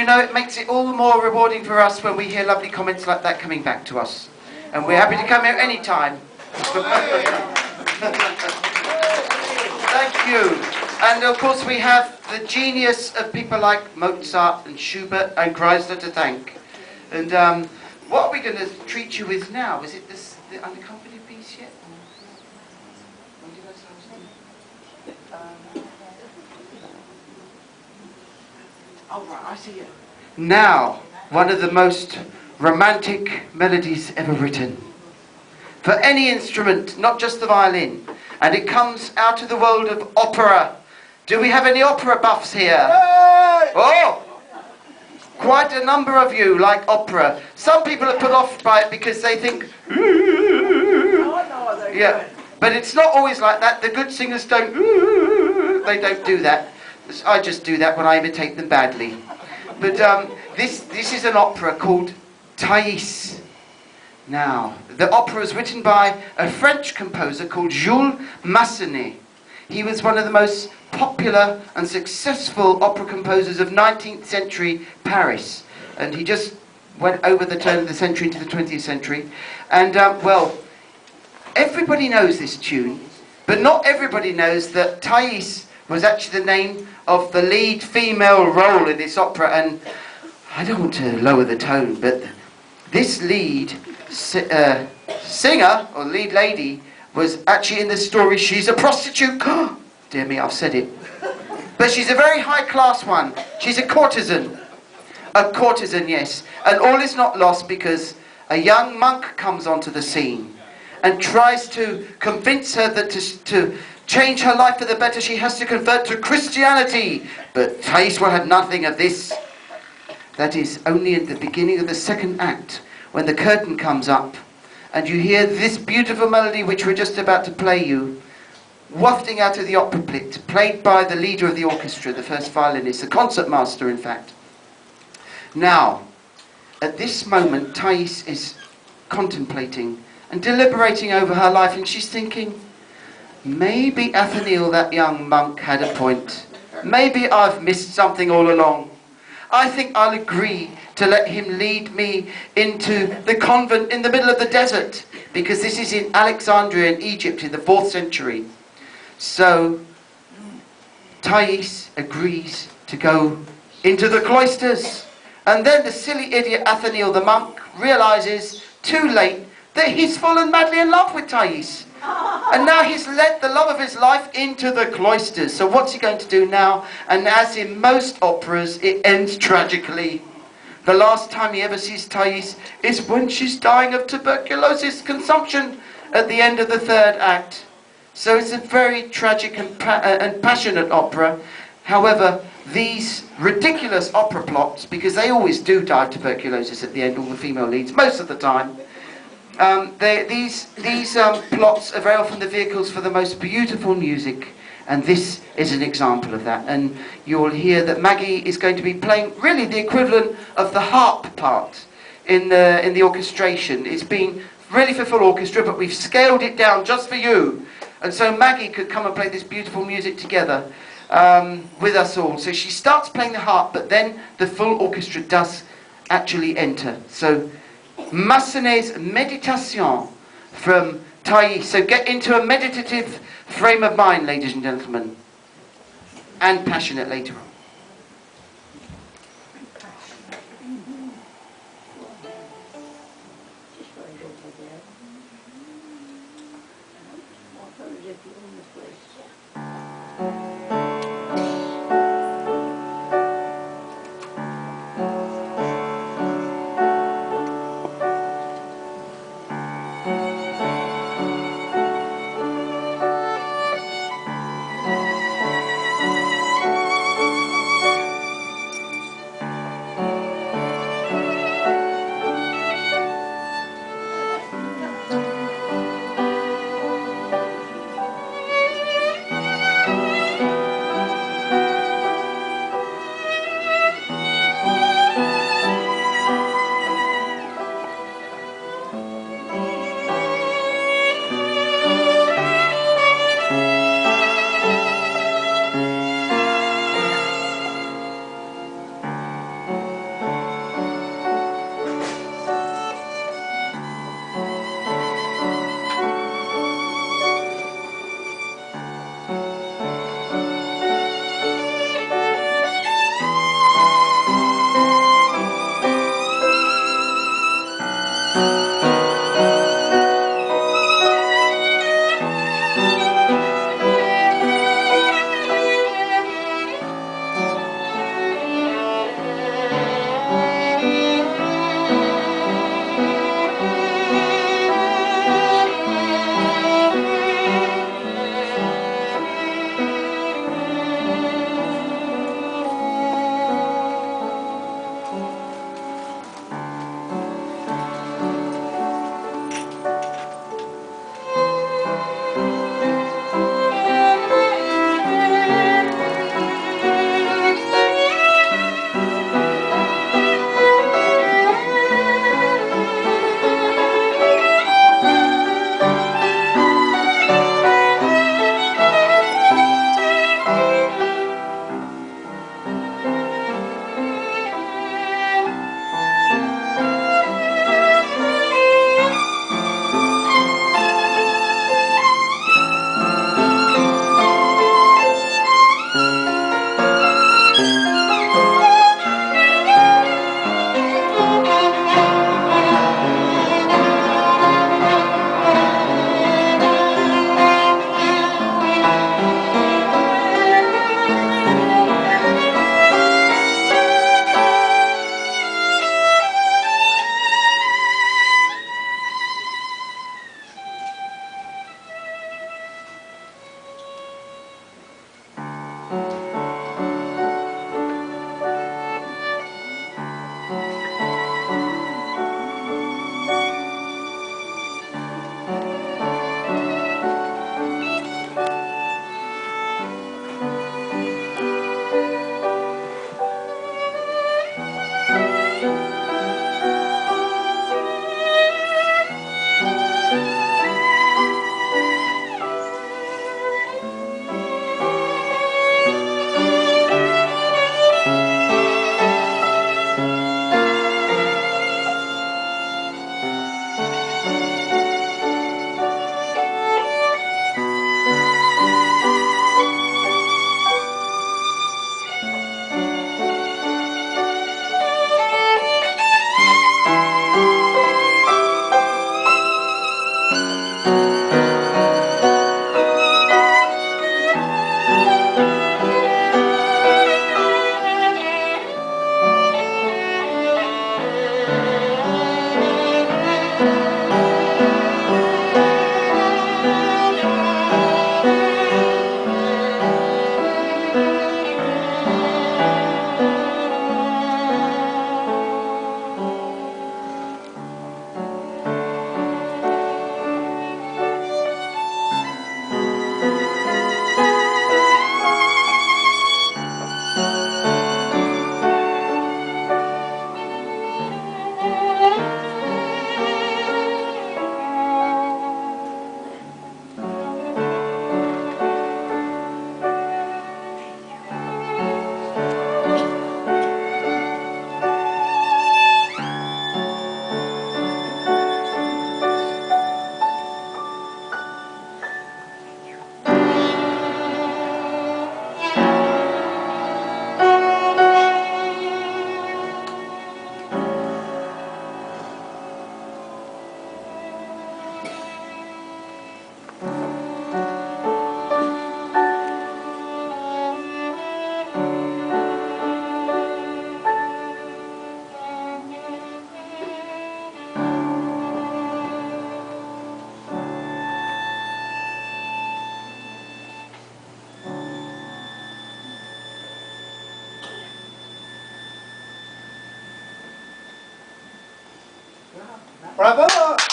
know, it makes it all the more rewarding for us when we hear lovely comments like that coming back to us. And we're happy to come here any time. Thank you. And of course we have the genius of people like Mozart and Schubert and Kreisler to thank. And what are we going to treat you with now? Is it the unaccompanied piece yet? When did I start? Oh right, I see it. Now, one of the most romantic melodies ever written. For any instrument, not just the violin. And it comes out of the world of opera. Do we have any opera buffs here? Hey! Oh! Quite a number of you like opera. Some people are put off by it because they think... Yeah, but it's not always like that. The good singers don't... They don't do that. I just do that when I imitate them badly. But this is an opera called Thais. Now, the opera was written by a French composer called Jules Massenet. He was one of the most popular and successful opera composers of 19th century Paris. And he just went over the turn of the century into the 20th century. And, well, everybody knows this tune, but not everybody knows that Thais was actually the name of the lead female role in this opera. And I don't want to lower the tone, but this lead singer, or lead lady, was actually in the story, she's a prostitute. Dear me, I've said it. But she's a very high-class one. She's a courtesan. A courtesan, yes. And all is not lost because a young monk comes onto the scene and tries to convince her that to change her life for the better, she has to convert to Christianity. But Thais will have nothing of this. That is only at the beginning of the second act, when the curtain comes up, and you hear this beautiful melody which we're just about to play you, wafting out of the opera pit, played by the leader of the orchestra, the first violinist, the concertmaster in fact. Now, at this moment, Thais is contemplating and deliberating over her life, and she's thinking, maybe Athanael, that young monk, had a point. Maybe I've missed something all along. I think I'll agree to let him lead me into the convent in the middle of the desert, because this is in Alexandria in Egypt in the 4th century. So Thais agrees to go into the cloisters, and then the silly idiot Athanael the monk realizes too late that he's fallen madly in love with Thais. And now he's led the love of his life into the cloisters. So what's he going to do now? And as in most operas, it ends tragically. The last time he ever sees Thais is when she's dying of tuberculosis consumption at the end of the 3rd act. So it's a very tragic and passionate opera. However, these ridiculous opera plots, because they always do die of tuberculosis at the end, all the female leads, most of the time, these plots are very often the vehicles for the most beautiful music, and this is an example of that. And you'll hear that Maggie is going to be playing really the equivalent of the harp part in the orchestration. It's been really for full orchestra, but we've scaled it down just for you. And so Maggie could come and play this beautiful music together with us all. So she starts playing the harp, but then the full orchestra does actually enter. So Massenet's Méditation from Thais. So get into a meditative frame of mind, ladies and gentlemen, and passionate later on. Bravo!